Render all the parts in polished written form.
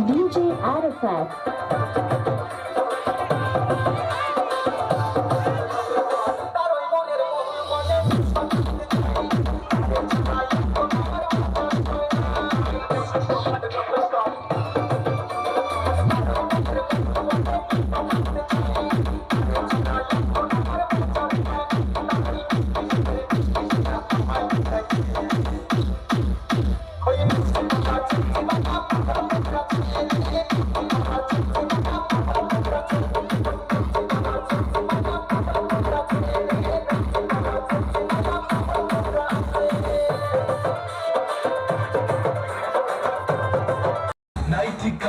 DJ Arafat.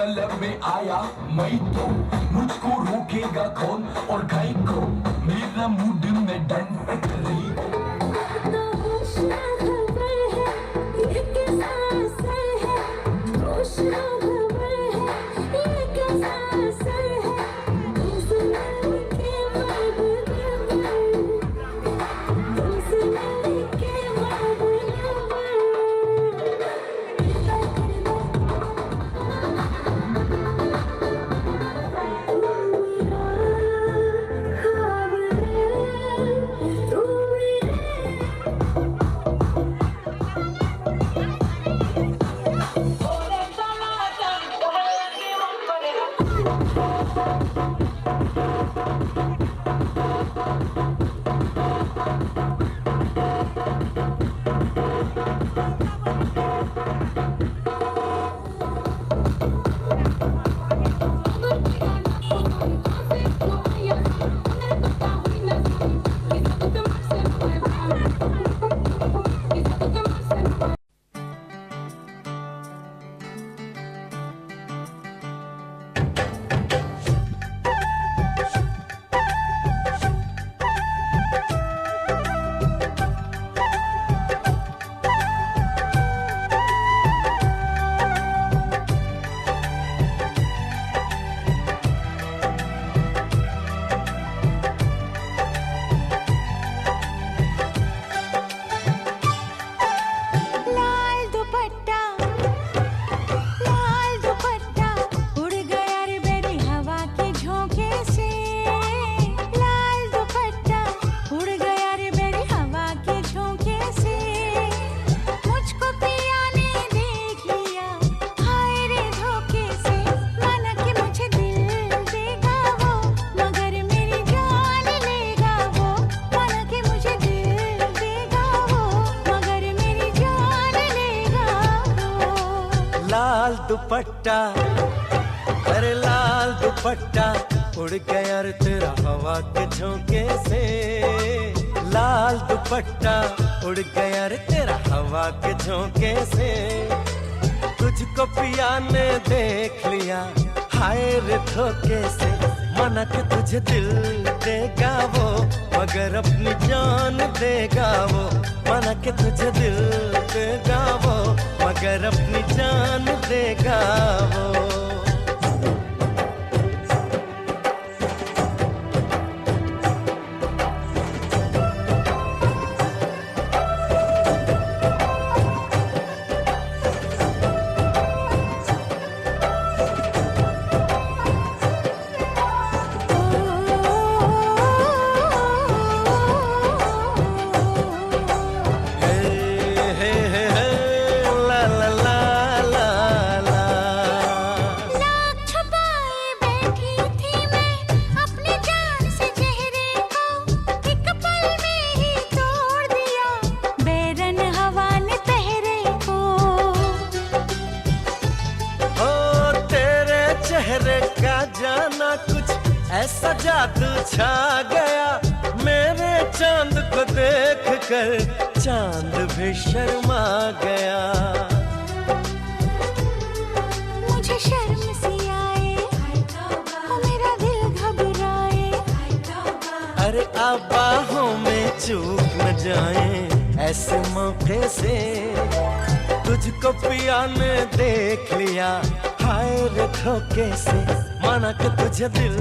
Club में आया मैं तो मुझको रोकेगा कौन और गाय को मेरा मूड में डांस करी तू लाल दुपट्टा, अरे लाल दुपट्टा उड़ गया रे तेरा हवा के झोंके से। लाल दुपट्टा उड़ गया रे तेरा हवा के झोंके से। तुझको पिया ने देख लिया हाय रे धोखे से। मना के तुझे दिल देगा वो मगर अपनी जान देगा वो। मना के तुझे दिल देगा वो मगर अपनी जान देगा वो। चेहरे का जाना कुछ ऐसा जादू छा गया। मेरे चांद को देख कर चांद भी शर्मा गया। मुझे शर्म सी आए और मेरा दिल घबराए। अरे अब बाहों में चूक न जाए ऐसे मौके से। तुझको पिया ने देख लिया हाय रे धोखे से। माना कि तुझे दिल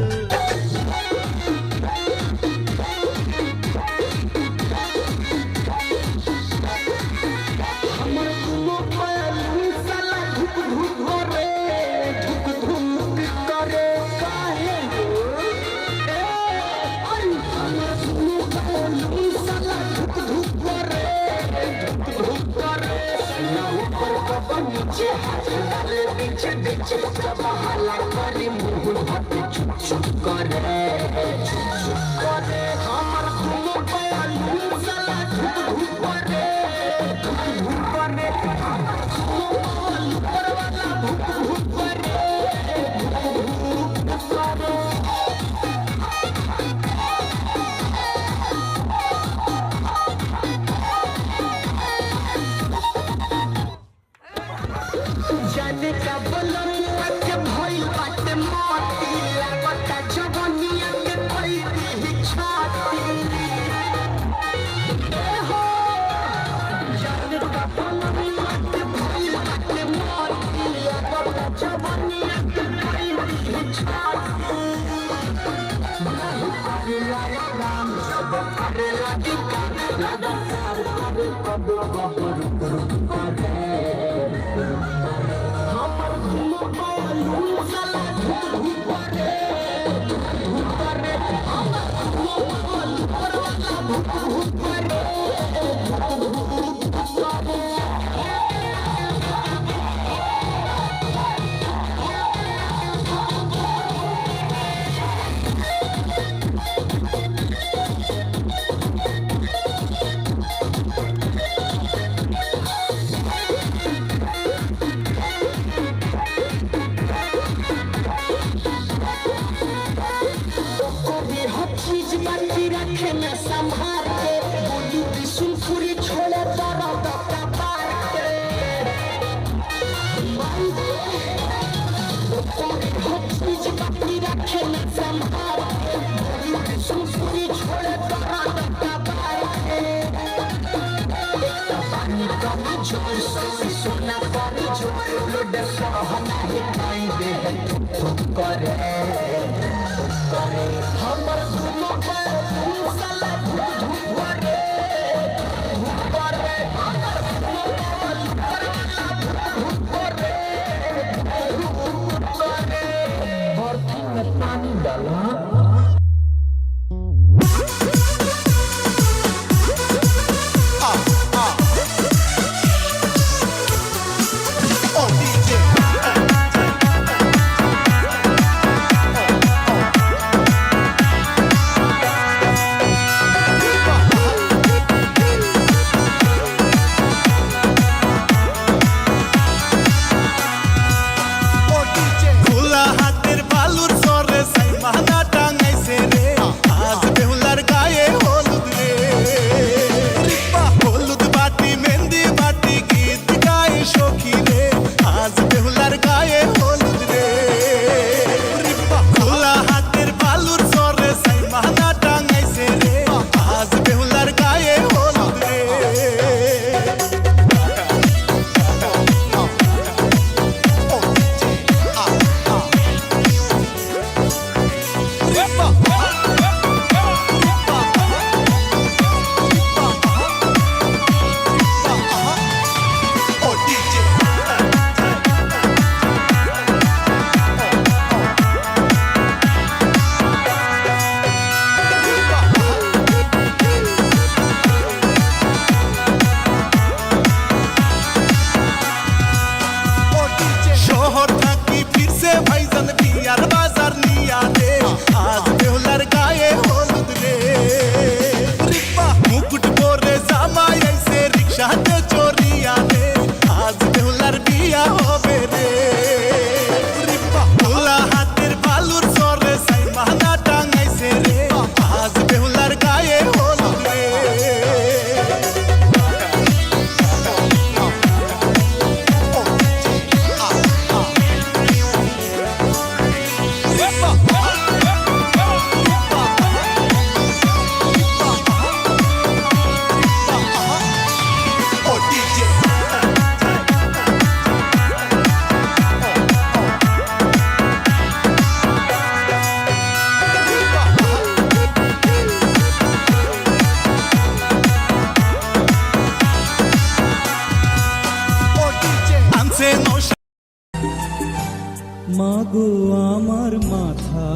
মাগো আমার মাথা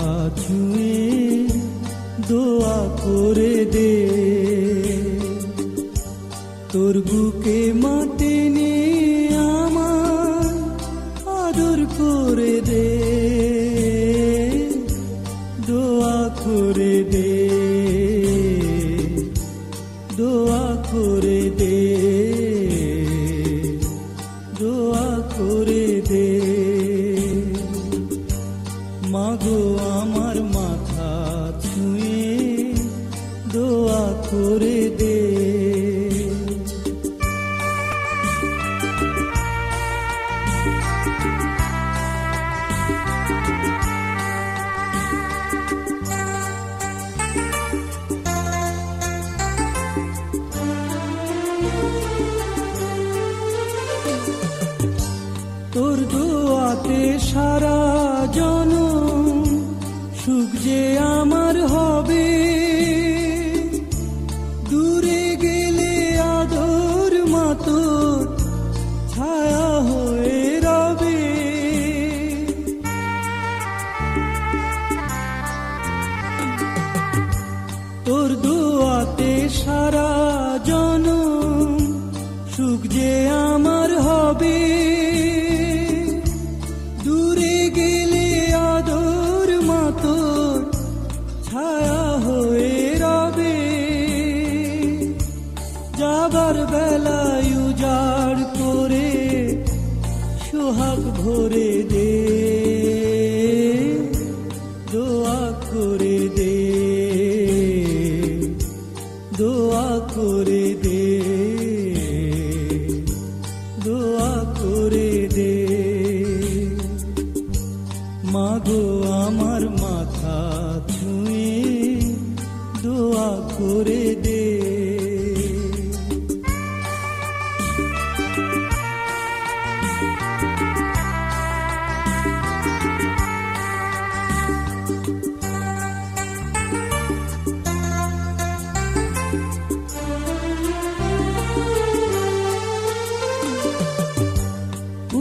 ছুঁয়ে দোয়া করে দে, তোর বুকে মাটি নিয়ে আমার আদর করে দে, দোয়া করে দে, দোয়া করে দে, দোয়া করে দে। মাগো আমার মাথা ছুঁয়ে দোয়া করে দে। তোর দোয়াতে সারা জনম সুখ যে আমার হবে, দূরে গেলে আদর মাতোর ছায়া হয়ে রবে। তোর দোয়াতে সারা জনম সুখ যে আমার হবে, দূরে গেলে আদর মাতোর ছায়া হয়ে রবে। যাবার বেলায় উজাড় করে সোহাগ ভরে দে, দোয়া করে দে, দোয়া করে দে, দোয়া করে দে। মাগো আমার মাথা ছুঁয়ে দোয়া করে দে।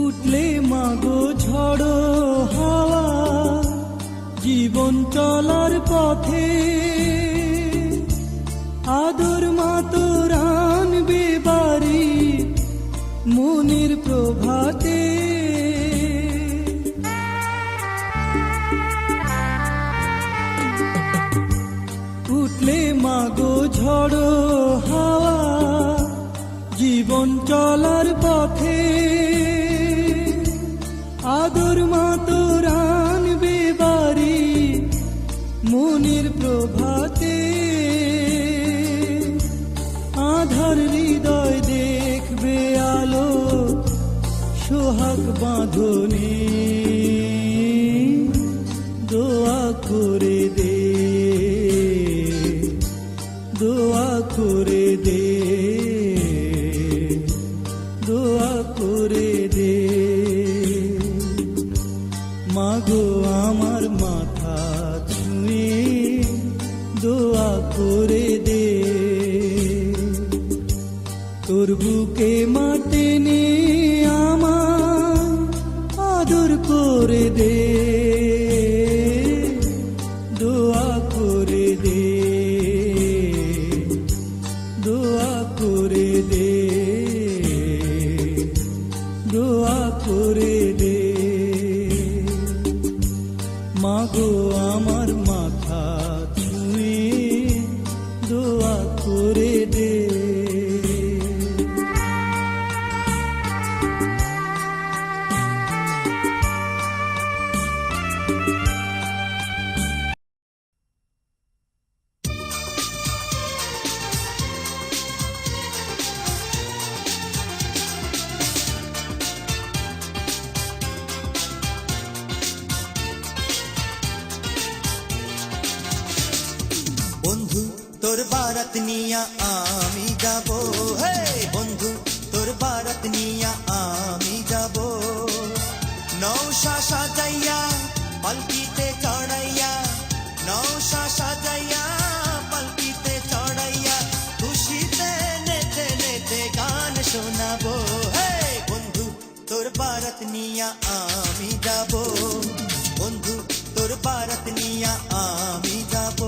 উঠলে মাগো ঝড়ো হাওয়া জীবন চলার পথে, আদর মাতোর আনবে বাড়ি মনের প্রভাতে। উঠলে মাগো ঝড়ো হাওয়া জীবন চলার পথে, আদর মাতোর আনবে বাড়ি মনের প্রভাতে। আধার হৃদয় দেখবে আলো সোহাগ বাঁধনে, দোয়া করে দে, দোয়া করে দে, দোয়া করে দে। মাগো আমার মাথা ছুঁয়ে দোয়া করে দে, তোর বুকে মাটি নিয়ে আমার আদর করে দে, দোয়া করে দে, দোয়া করে দে, দোয়া করে দে। মাগো আমার মাথা ছুঁয়ে দোয়া করে দে। বন্ধু তোর বারাত নিয়া আমি যাব, হে বন্ধু তোর বারাত নিয়া আমি যাব। নৌশা সাজাইয়া পালকিতে চড়াইয়া, নৌশা সাজাইয়া পালকিতে চড়াইয়া, খুশিতে নেচে নেচে গান শোনাবো। হে বন্ধু তোর বারাত নিয়া আমি আমি যাব বন্ধু তোর বারাত নিয়া আমি যাব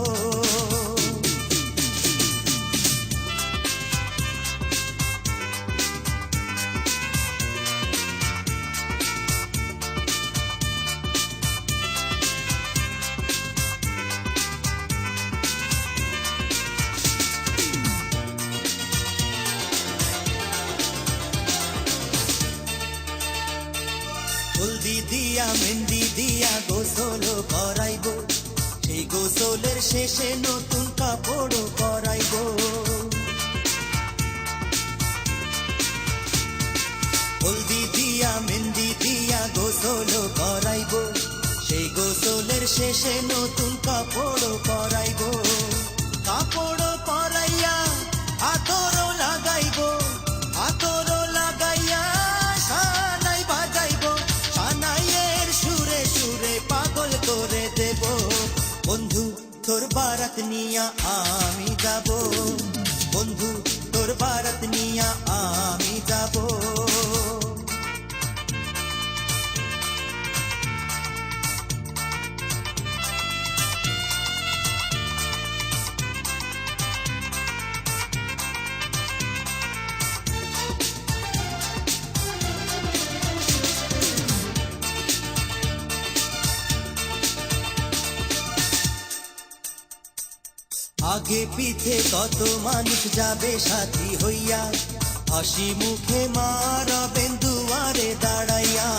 হলদি দিয়া মেহেন্দি দিয়া গোসল করাইব সেই গোসলের শেষে নতুন কাপড় পরাইব হলদি দিয়া মেহেন্দি দিয়া গোসল করাইব সেই গোসলের শেষে নতুন কাপড় পরাইব কাপড় পরাইয়া আতর লাগাইব আতর লাগাইয়া সানাই বাজাইব সানাইয়ের সুরে সুরে পাগল করে দেব বন্ধু তোর বারাত নিয়া আমি যাব বন্ধু তোর বারাত নিয়া আমি যাব আগে পিছে কত মানুষ যাবে সাথী হইয়া হাসি মুখে মারাবেন দুয়ারে দাঁড়াইয়া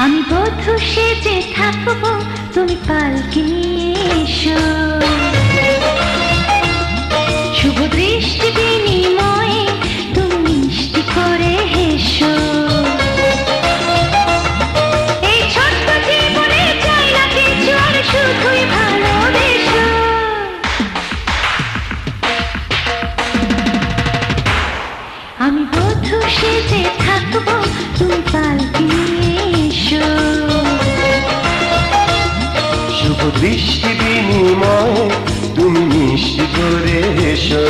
আমি বধূ সেজে থাকবো তুমি পালকি নিয়ে এসো শুভ দৃষ্টি বিনিময়ে তুমি মিষ্টি করে হেসো এই ছোট্ট জীবনে চাই না কিছু আর শুধুই ভালোবেসো আমি বধূ সেজে থাকবো তুমি পালকি নিয়ে এসো শুভ দৃষ্টি বিনিময় তুমি মিষ্টি করে এসো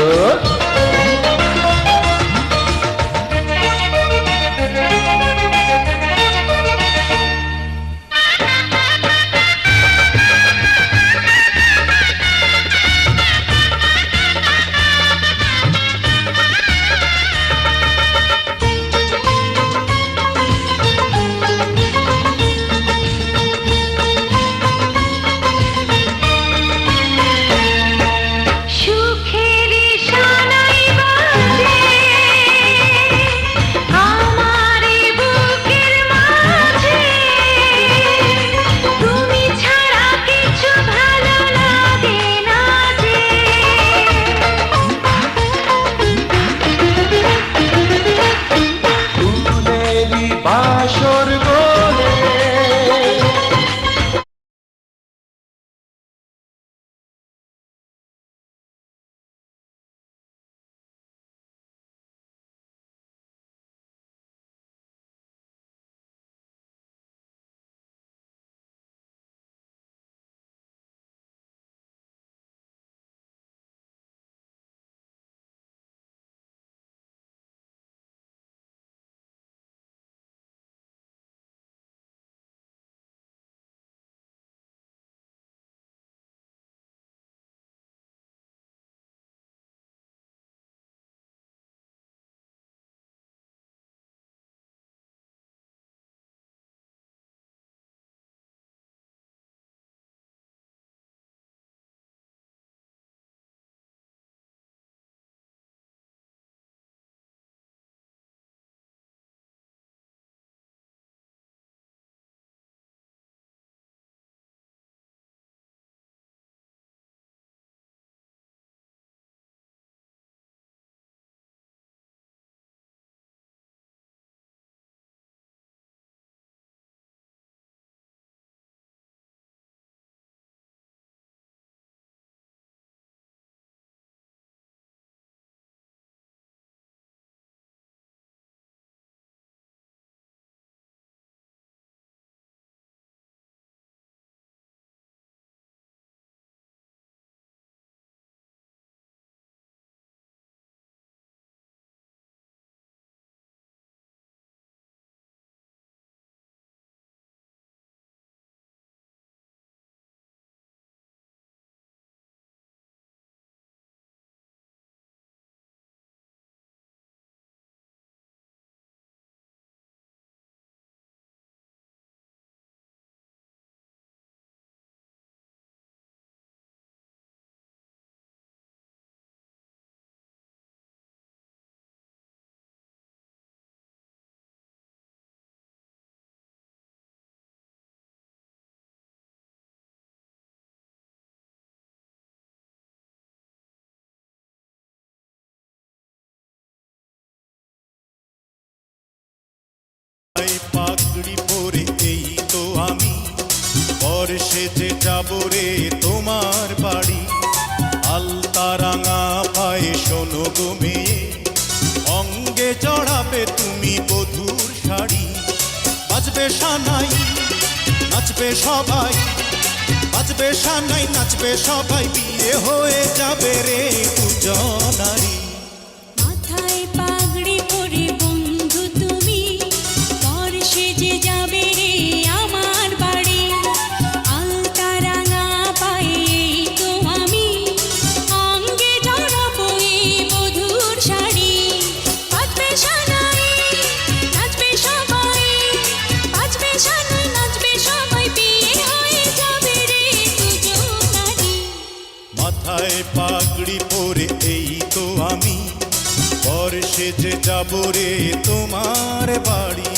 সুখের ইশারা সেজে যাব রে তোমার বাড়ি। আলতা রাঙা পায়ে শোনো গো মেয়ে, অঙ্গে জড়াবে তুমি বধূর শাড়ি। বাজবে সানাই নাচবে সবাই, বাজবে সানাই নাচবে সবাই, বিয়ে হয়ে যাবে রে দুজনারি। মাথায় পাগড়ি পরে বন্ধু তুমি, পর সেজে যাবে রে আমার বাড়ি। আলতা রাঙা পায়ে এই তো আমি, অঙ্গে জড়াবো এই বধূর শাড়ি। বাজবে সানাই নাচবে সবাই, বাজবে সানাই নাচবে সবাই, বিয়ে হয়ে যাবে রে দুজনারি। মাথায় পাগড়ি পরে এই তো আমি, পর সেজে যাব রে তোমার বাড়ি।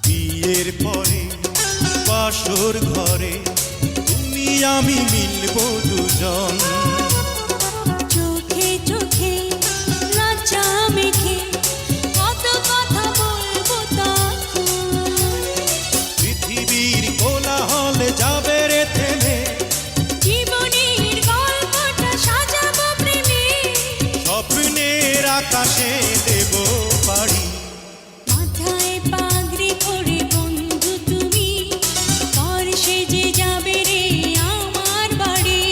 বিয়ের পরে বাসর ঘরে তুমি আমি মিলবো দুজন। চোখে চোখে লজ্জা মেখে কত কথা বলবো তখন। পৃথিবীর কোলাহলে যাবে রে থেমে, জীবনের গল্পটা সাজাবো প্রেমে, স্বপ্নের আকাশে দেব পাড়ি। মাথায় পাগড়ি পরে বন্ধু তুমি, পর সেজে যাবে রে আমার বাড়ি।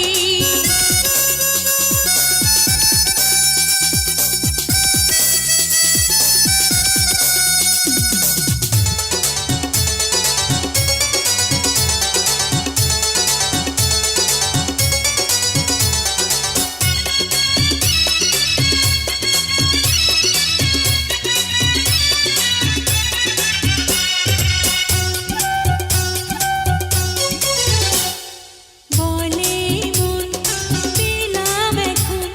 বলে মন পেলাম এখন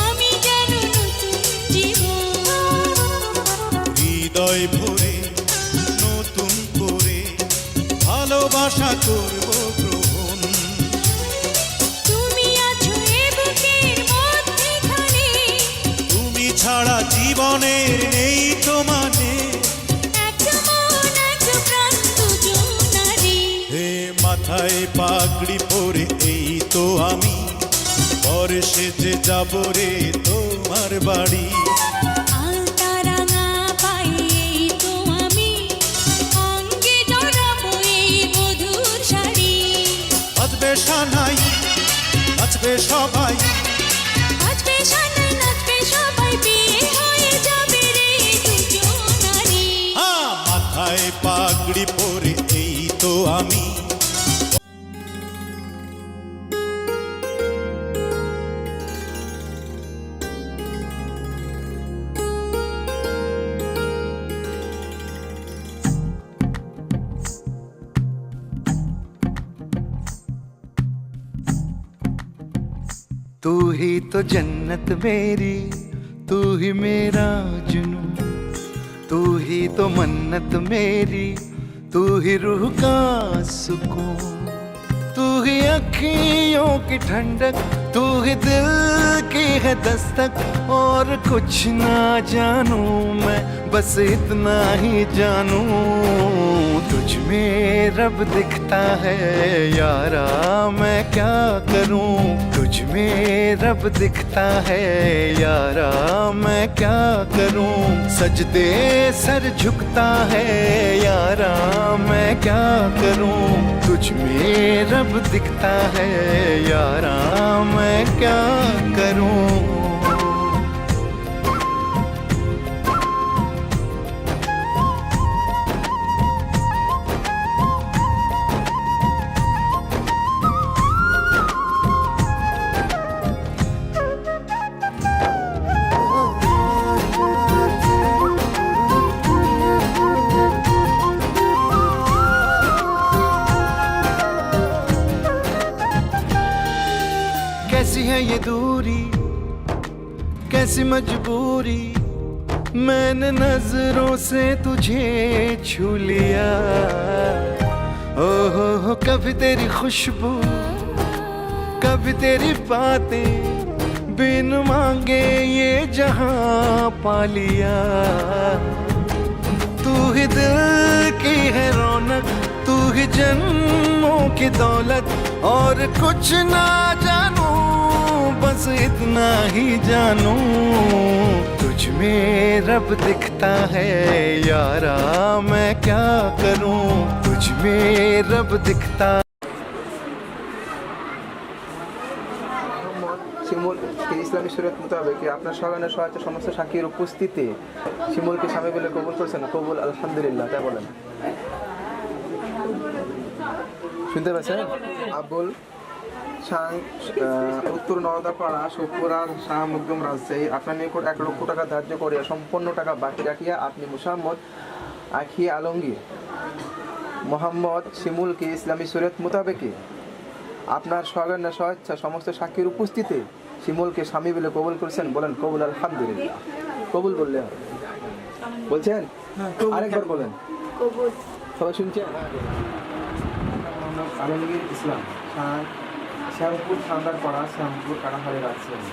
আমি যেন নতুন জীবন। হৃদয় ভরে নতুন করে ভালোবাসা করব গ্রহণ। তুমি আছো এ বুকের মধ্যেখানে, তুমি ছাড়া জীবনের নেই তো মানে। এক মন এক প্রাণ দুজনারি। হে মাথায় পাগড়ি পরে এই তো আমি, পর সেজে যাব রে তোমার বাড়ি। আলতা রাঙা পায়ে এই তো আমি, অঙ্গে জড়াবো এই বধূর শাড়ি। বাজবে সানাই নাচবে সবাই, বাজবে সানাই নাচবে সবাই, বিয়ে হয়ে যাবে রে দুজনারি। মাথায় পাগড়ি পরে এই তো আমি। तू ही तो जन्नत मेरी, तू ही मेरा जुनून, तू ही तो मन्नत मेरी, तू ही रूह का सुकून, तू ही अखियों की ठंडक, तू ही दिल की है दस्तक। और कुछ ना जानूं मैं, बस इतना ही जानूं, तुझ में रब दिखता है यारा, मैं क्या करूं। तुझ में रब दिखता है यारा, मैं क्या करूं। सजदे सर झुकता है यारा, मैं क्या करूं। तुझ में रब दिखता है यारा, मैं क्या करूं। मजबूरी, कैसी मजबूरी, मैंने नजरों से तुझे छू लिया। ओ हो कभी तेरी खुशबू, कभी तेरी बातें, बिन मांगे ये जहां पा लिया। तू ही दिल की है रौनक, तू ही जन्मों की दौलत, और कुछ ना जानू बस इतना ही जानू, तुझ में रब दिखता है यारा, मैं क्या करूं, तुझ में रब दिखता। শিমুলকে ইসলামী শরীয়ত মোতাবেক আপনার সগানের সহায়তা সমস্ত সাক্ষীর উপস্থিতি শিমুলকে স্বামী বলে কবুল করেছেন? কবুল আলহামদুলিল্লাহ, তাই বলেন। শুনতে পাচ্ছেন? আবুল শাহ, উত্তর নওদাপাড়া, সুপুরার শাহ মুকদম, রাজশাহী। আপনার নিকট 1 লক্ষ টাকা ধার্য করিয়া সম্পূর্ণ টাকা বাকি রাখিয়া আপনি মুসাম্মদ আখি আলমগীর মোহাম্মদ শিমুলকে ইসলামী শরীয়ত মোতাবেক আপনার সগানের সহায়তা সমস্ত সাক্ষীর উপস্থিতি শিমুলকে স্বামী বলে কবুল করেছেন? বলেন কবুল আলহামদুলিল্লাহ। কবুল বললে বলছেন? আরেকবার বলেন। সবাই শুনছেন? আলমগীর ইসলাম, শ্যামপুর ঠান্ডার পাড়া, শ্যামপুর কাটাখালী, রাজশাহী।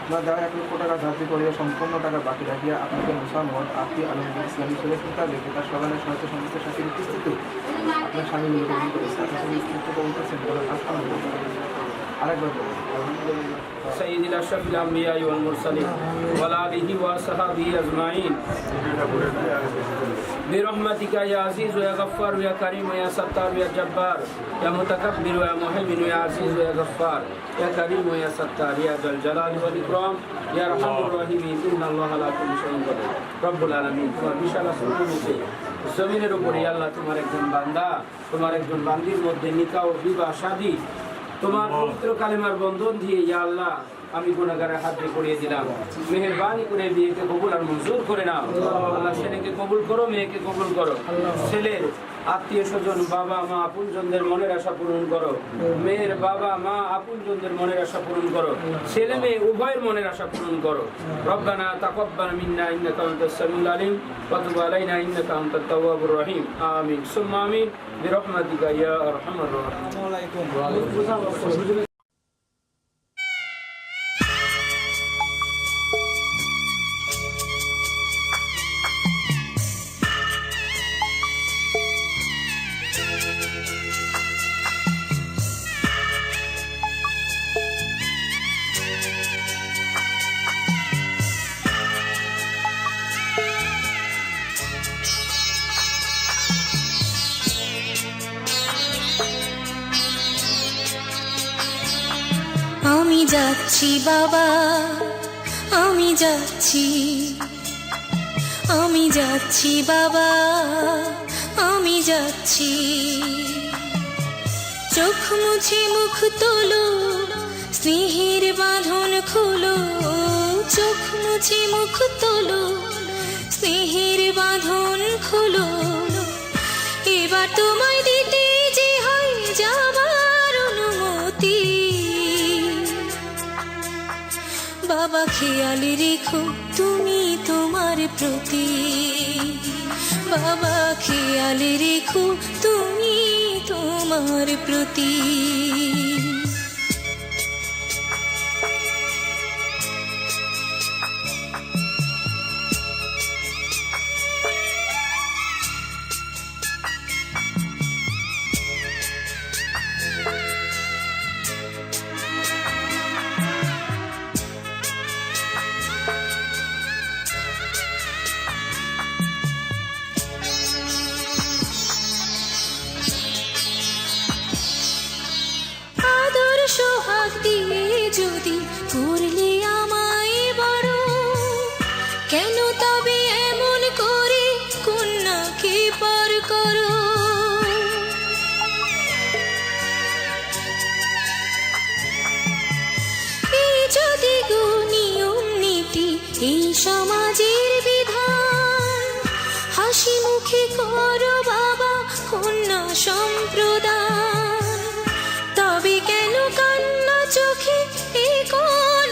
আপনার দেওয়া 1 লক্ষ টাকা ধার্য করিয়া সম্পূর্ণ টাকা বাকি রাখিয়া আপনাকে মুসাম্মদ আখি আলমগীর ইসলামী শরীয়ত মোতাবেক তার সগানের সহায়তা সমস্ত সাক্ষীর উপস্থিতি আপনার স্বামী বলে কবুল করেছেন? আপনার স্বামী কবুল করেছেন? বলেন আলহামদুলিল্লাহ। আরেকবার বলেন। سيد الأشرف الأنبياء والمرسلين وعلى آله وصحبه أجمعين برحمتك يا عزيز ويا غفار ويا كريم ويا ستار ويا جبار يا متكبر ويا مهيمن ويا عزيز ويا غفار يا كريم ويا ستار يا ذا الجلال والإكرام يا أرحم الراحمين إن الله على كل شيء قدير رب العالمين। তোমার বিশাল আসমানে জমিনের উপরে আল্লাহ তোমার একজন বান্দা, তোমার একজন বান্দির মধ্যে নিকাহ ও বিবাহ শাদী তোমার পবিত্র কালেমার বন্ধন দিয়ে ইয়া আল্লাহ আমি গুনাহগারের হাত দিয়ে করিয়ে দিলাম। মেহেরবানি করে বিয়েকে কবুল আর মঞ্জুর করে নাও আল্লাহ। ছেলেকে কবুল করো, মেয়েকে কবুল করো। ছেলের আত্মীয় স্বজন, বাবা মা আপনজনদের মনের আশা পূরণ করো। মেয়ের বাবা মা আপনজনদের মনের আশা পূরণ করো। ছেলে মেয়ে উভয়ের মনের আশা পূরণ করো। রব্বানা তাকাব্বাল মিন্না ইন্নাকা আনতাস সামিউল আলিম ওয়া তুব আলাইনা ইন্নাকা আনতাত তাওয়াবুর রহিম। আমিন সুম্মা আমিন বিরহমাতিকা ইয়া আরহামার রাহিমিন। আমি যাচ্ছি বাবা, আমি যাচ্ছি, আমি যাচ্ছি বাবা, আমি যাচ্ছি। চোখ মুছে মুখ তোলো, স্নেহের বাঁধন খোলো। চোখ মুছে মুখ তোলো, স্নেহের বাঁধন খোলো। এবার তোমায় দিতে যে হয় যাবার অনুমতি। বাবা খেয়াল রেখো তুমি তোমার প্রতি, বাবা খেয়াল রেখো তুমি তোমার প্রতি। সোহাগ দিয়ে যদি করলে আমায় বড়, কেন তবে এমন করে কন্যাকে পর করো। এই যদি গো নিয়ম নীতি, এই সমাজের বিধান, হাসি মুখে করো বাবা কন্যা সম্প্রদান। তবে কেন কান্না চোখে এ কোন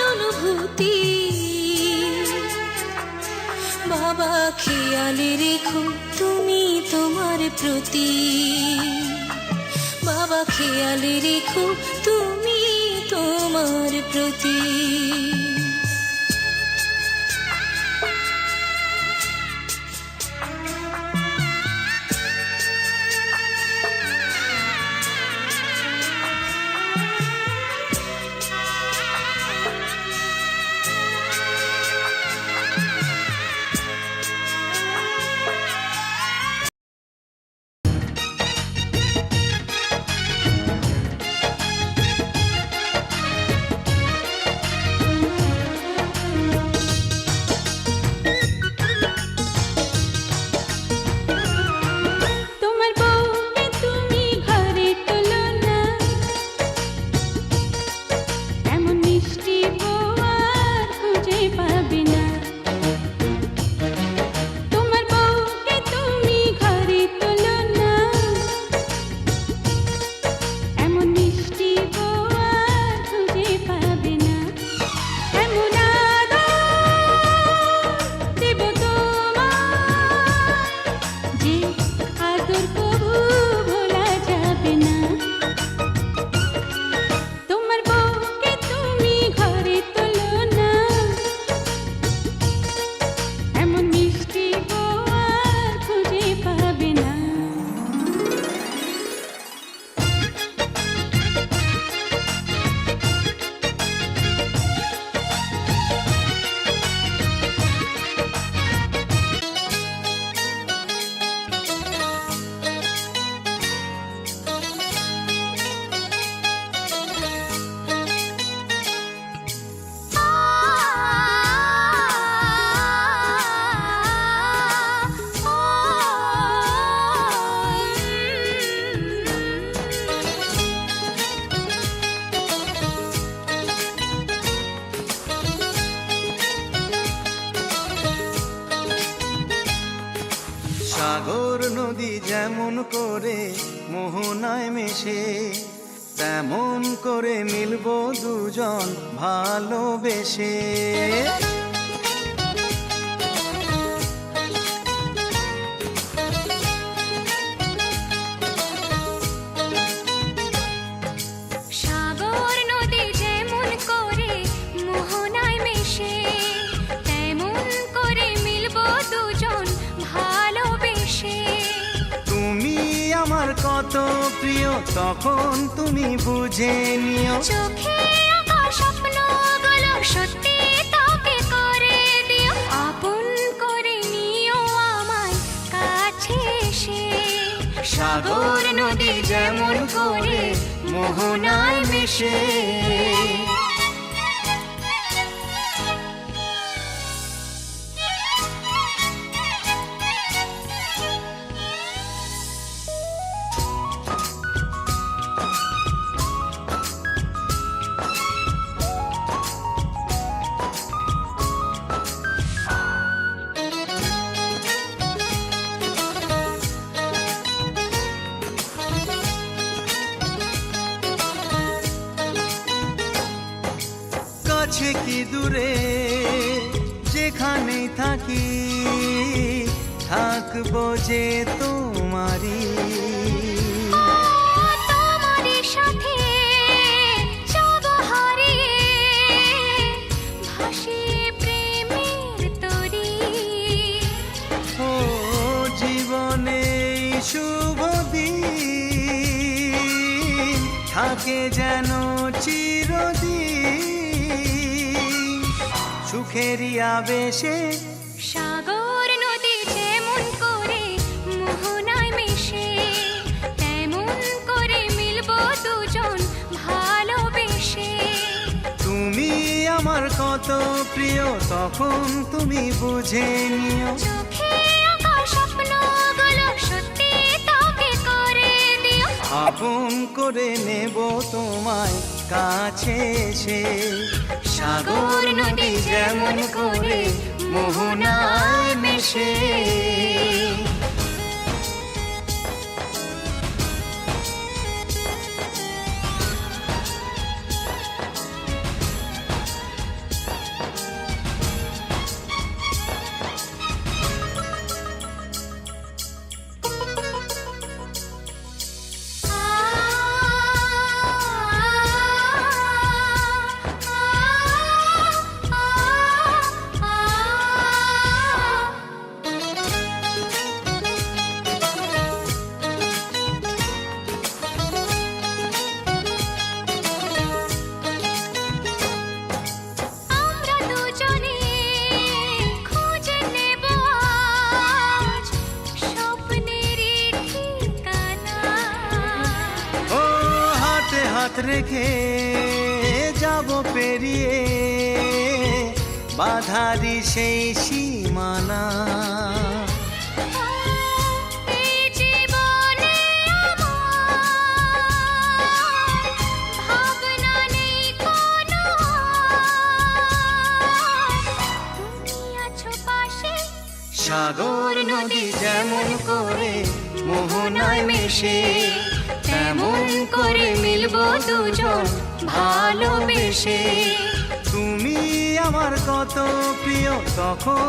খেয়ালে রেখো তুমি তোমার প্রতি, বাবা খেয়ালে রেখো তুমি তোমার প্রতি। তোমার বউকে তুমি ঘরে তোলো না, এমন মিষ্টি বউ আর খুঁজে পাবে না। তোমার বউকে তুমি ঘরে তোলো না, এমন মিষ্টি বউ আর খুঁজে পাবে না। এমন আদর দেব তোমায়, যে আদর কবু ভোলা যাবে না। তোমার বউকে তুমি ঘরে তোলো না, এমন মিষ্টি বউ আর খুঁজে পাবে না। সাগর নদী যেমন করে মোহনায় মেশে, তেমন করে মিলবো দুজন ভালোবেসে। সাগর নদী যেমন করে মোহনায় মেশে, তেমন করে মিলবো দুজন ভালোবেসে। তুমি আমার কত প্রিয় তখন তুমি বুঝে নিও, চোখে আঁকা স্বপ্নগুলো সত্যি তোকে করে দিও, আপন করে নিও আমায় কাছে এসে। সাগর নদী যেমন করে মোহনায় মেশে। কাছে কি দূরে যেখানেই থাকি, থাকবো যে তোমারি। তোমারই সাথে যাব হারিয়ে, ভাসিয়ে প্রেমের তরী। ও জীবনে এই শুভ দিন থাকে যেন চিরদিন, সুখেরই আবেশে। সাগর নদী যেমন করে মোহনায় মেশে, তেমন করে মিলবো দুজন ভালোবেসে। তুমি আমার কত প্রিয় তখন তুমি বুঝে নিও, চোখে আঁকা স্বপ্নগুলো সত্যি তোকে করে দিও, আপন করে নেব তোমায় কাছে এসে। সাগর নদী যেমন করে মোহনায় মেশে। রেখে যাব পেরিয়ে বাধারি সেই সীমানা। এই জীবনে আমার ভাবনা নেই কোনো, তুমি আছো পাশে। সাগর নদী যেমন করে মোহনায় মিশে, তেমন করে মিলবো দুজন ভালোবেসে। তুমি আমার কত প্রিয় তখন।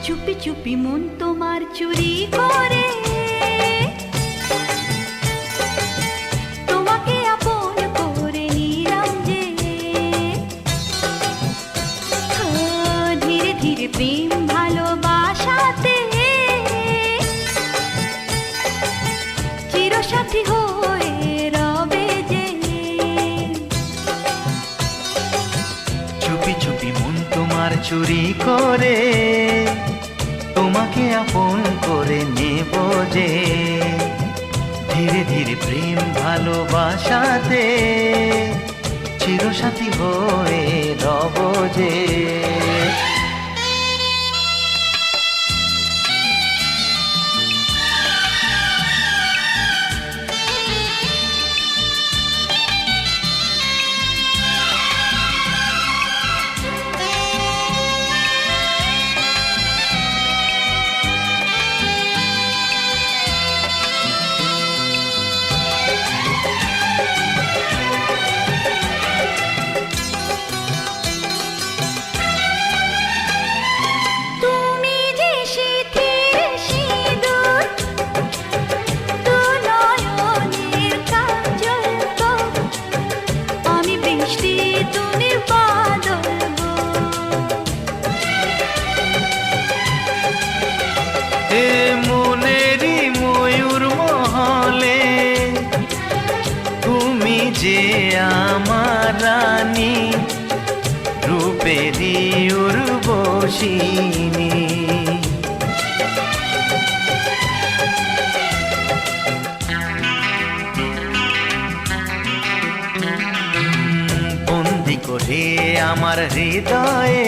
চুপি চুপি মন তোমার চুরি করে, তোমাকে আপন করে নিলাম যে। ধীরে ধীরে প্রেম ভালোবাসাতে চিরসাথী হয়ে রবে যে। চুপি চুপি মন তোমার চুরি করে, তোমাকে আপন করে নেব যে। ধীরে ধীরে প্রেম ভালোবাসাতে চিরসাথী হয়ে রব যে। তুমি যে শীতের সিঁদুর, দু নয়নের কাজল গো, আমি বৃষ্টি তুমি বাদল গো। এ মনেরই ময়ূর মহলে তুমি যে আমার রানী, রূপেরই উর্বশিনী। বন্দি করে আমার হৃদয়ে